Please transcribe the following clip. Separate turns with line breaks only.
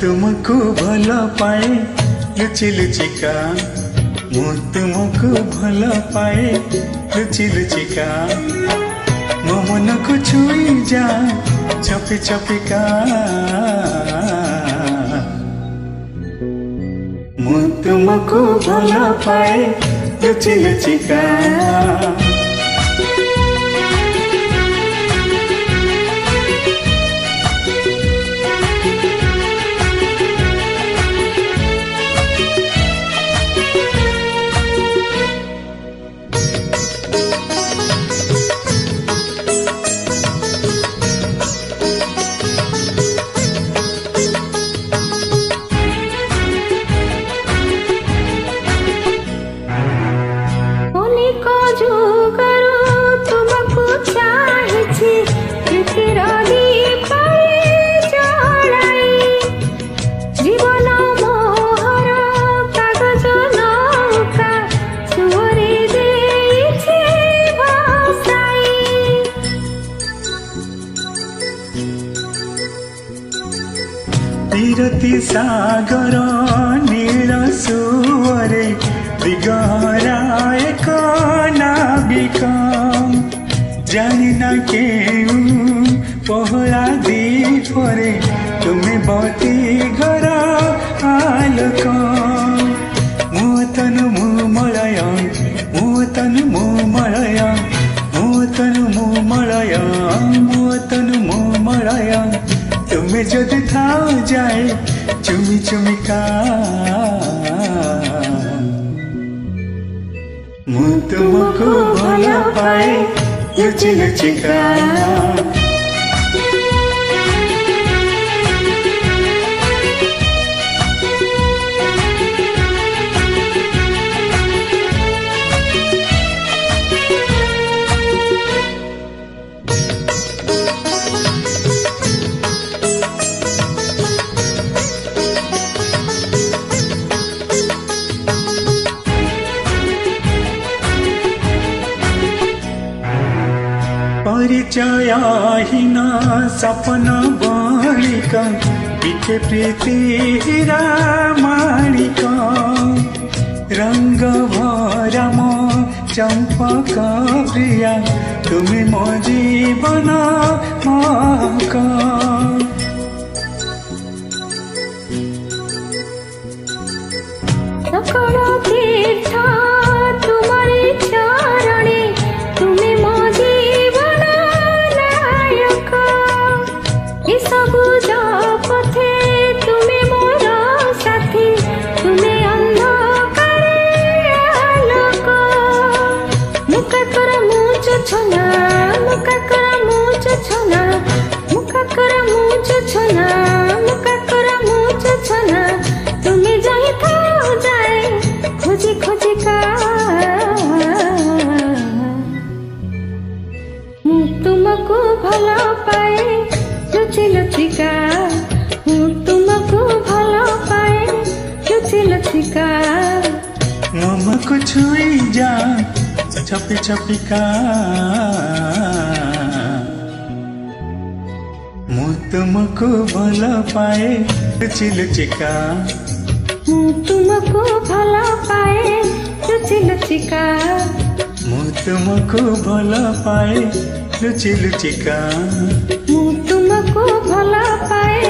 तुमको भल पाए लुचि लुचिका, मु तुमको भल पाए लुचि लुचिका, मो मन को छुई जा छपी छपिका, मु तुमको भल पाए लुचि लुचिका। तीरती सागर नील सुवरे दिगहरा एक नाविक, जानी ना केउ पहला दीपरे तुम्हें बती घर आलोक, मुतन मुमलय मुतन मुमलय मुतन मुमलय मुतन मुमलय, तुम्हें जद था जाए चुमी चुमिका, मु तुमको भल पाए लुचि लुचिका। परिचयहीन सपन बालिक बिके प्रीति रामाणिक, रंग भरा मो चंपक प्रिया तुम्हें मो जीवन महक,
सकल तीर्थ तुम्हारे चरणे तुम्हें मो जीवन नायक, ये सबु पथे तुम्हें मोर साथी, तुम्हें अंधकारे आलोक, मुका कर मुझ छना मुका कर मुझ छना मुका कर मुझ छना मुका कर मुझ छना, तुम्हें जाई था जाए खोजी खोजी का, मु तुमको भल पाए लुचि लुचिका, मु तुमको भल पाए लुचि लुचिका,
मम को छुई जा छपी छपिका, मु तुमको भल पाए लुचि लुचिका,
मु तुमको भल पाए लुचि लुचिका,
मु तुमको भल पाए लुचि लुचिका,
मु तुमको भल पाए